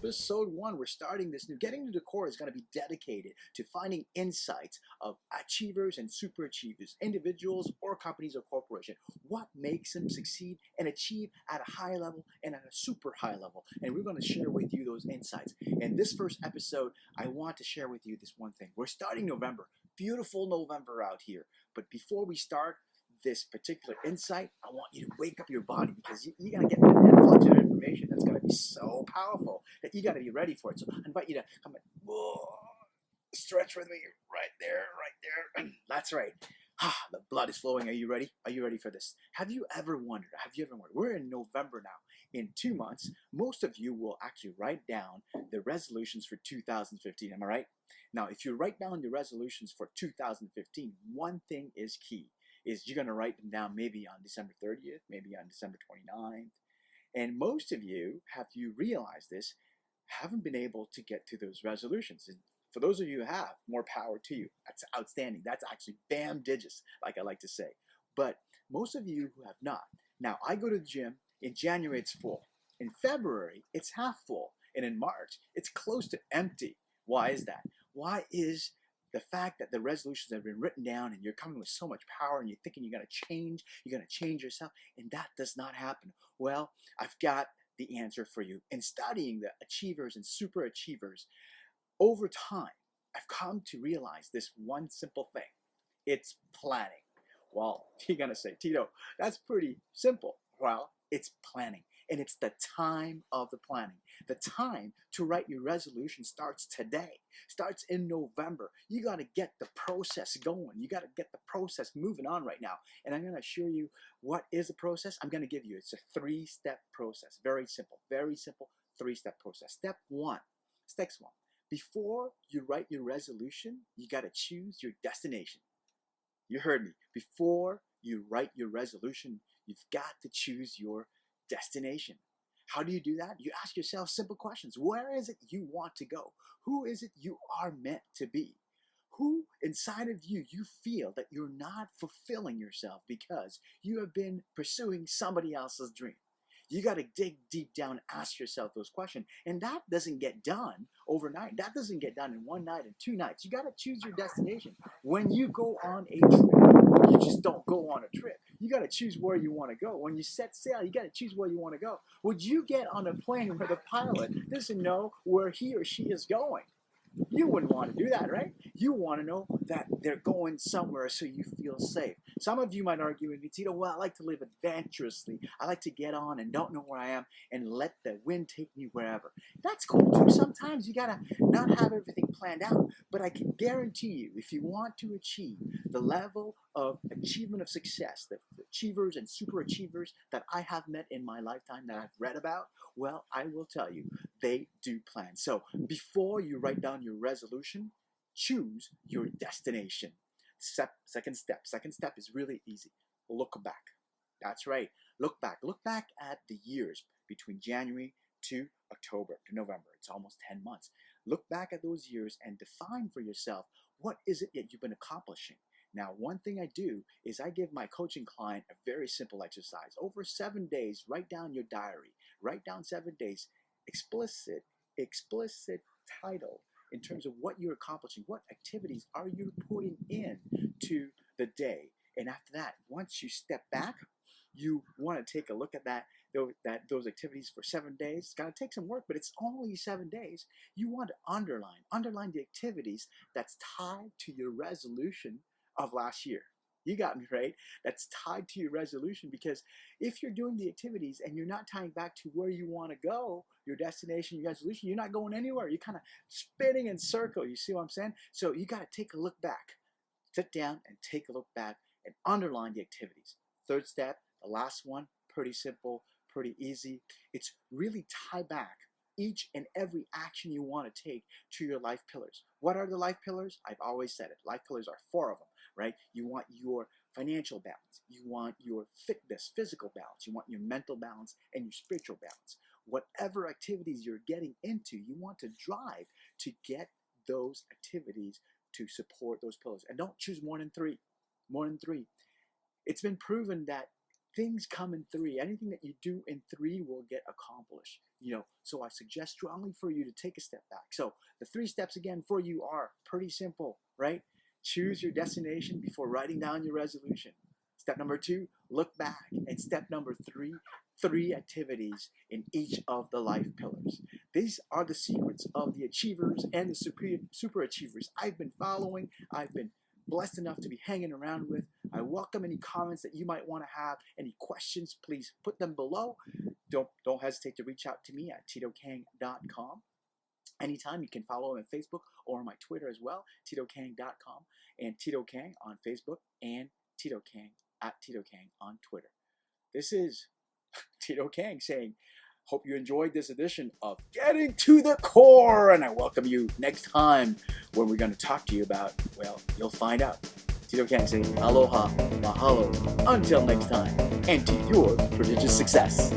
Episode 1, we're starting this new. Getting to the core is going to be dedicated to finding insights of achievers and super achievers, individuals or companies or corporations. What makes them succeed and achieve at a high level and at a super high level. And we're going to share with you those insights. In this first episode, I want to share with you this one thing. We're starting November. Beautiful November out here. But before we start this particular insight, I want you to wake up your body because you got to get an influx of information that's going to be so powerful that you got to be ready for it. So I invite you to come and stretch with me right there. That's right. The blood is flowing. Are you ready? Are you ready for this? Have you ever wondered? We're in November now. In 2 months, most of you will actually write down the resolutions for 2015. Am I right? Now, if you write down the resolutions for 2015, one thing is key. Is you're going to write them down maybe on December 30th, maybe on December 29th. And most of you, have you realized this, haven't been able to get to those resolutions. And for those of you who have, more power to you. That's outstanding. That's actually BAMDIGIOUS, like I like to say. But most of you who have not. Now, I go to the gym. In January, it's full. In February, it's half full. And in March, it's close to empty. Why is that? Why is the fact that the resolutions have been written down and you're coming with so much power and you're thinking you're going to change yourself, and that does not happen? Well, I've got the answer for you. In studying the achievers and super achievers, over time, I've come to realize this one simple thing. It's planning. Well, you're going to say, Tito, that's pretty simple. Well, it's planning. And it's the time of the planning. The time to write your resolution starts today, starts in November. You got to get the process going. You got to get the process moving on right now. And I'm going to show you what is the process. I'm going to give you, it's a 3-step process. Very simple 3-step process. Step one. Before you write your resolution, you got to choose your destination. You heard me. Before you write your resolution, you've got to choose your destination. How do you do that? You ask yourself simple questions. Where is it you want to go? Who is it you are meant to be? Who inside of you feel that you're not fulfilling yourself because you have been pursuing somebody else's dream? You got to dig deep down and ask yourself those questions. And that doesn't get done overnight. That doesn't get done in 1 night and 2 nights. You got to choose your destination. When you go on a trip, you just don't go on a trip. You got to choose where you want to go. When you set sail, you got to choose where you want to go. Would you get on a plane where the pilot doesn't know where he or she is going? You wouldn't want to do that, right? You want to know that they're going somewhere so you feel safe. Some of you might argue with me, Tito, well, I like to live adventurously. I like to get on and don't know where I am and let the wind take me wherever. That's cool too. Sometimes you got to not have everything planned out. But I can guarantee you, if you want to achieve the level of achievement of success, the achievers and super achievers that I have met in my lifetime, that I've read about, well, I will tell you, they do plan. So before you write down your resolution, choose your destination. Second step is really easy. Look back. That's right. Look back. Look back at the years between January to October to November. It's almost 10 months. Look back at those years and define for yourself, what is it that you've been accomplishing? Now, one thing I do is I give my coaching client a very simple exercise. Over 7 days, write down your diary. Write down 7 days, explicit title in terms of what you're accomplishing. What activities are you putting in to the day? And after that, once you step back, you want to take a look at those activities for 7 days. It's going to take some work, but it's only 7 days. You want to underline the activities that's tied to your resolution of last year. You got me, right? That's tied to your resolution, because if you're doing the activities and you're not tying back to where you want to go, your destination, your resolution, you're not going anywhere. You're kind of spinning in circle. You see what I'm saying? So you got to take a look back. Sit down and take a look back and underline the activities. Third step, the last one, pretty simple, pretty easy. It's really tie back each and every action you want to take to your life pillars. What are the life pillars? I've always said it. Life pillars are 4 of them, right? You want your financial balance. You want your fitness, physical balance. You want your mental balance and your spiritual balance. Whatever activities you're getting into, you want to drive to get those activities to support those pillars. And don't choose more than 3. More than 3. It's been proven that things come in three. Anything that you do in three will get accomplished. So I suggest strongly for you to take a step back. So the 3 steps again for you are pretty simple, right? Choose your destination before writing down your resolution. Step number 2, look back. And step number 3 activities in each of the life pillars. These are the secrets of the achievers and the super achievers I've been following, I've been blessed enough to be hanging around with. I welcome any comments that you might want to have. Any questions, please put them below. Don't hesitate to reach out to me at titokang.com. Anytime. You can follow me on Facebook or on my Twitter as well, titokang.com, and Tito Kang on Facebook, and Tito Kang at Tito Kang on Twitter. This is Tito Kang saying, hope you enjoyed this edition of Getting to the Core, and I welcome you next time when we're going to talk to you about, well, you'll find out. Tito Kang saying aloha, mahalo, until next time, and to your prodigious success.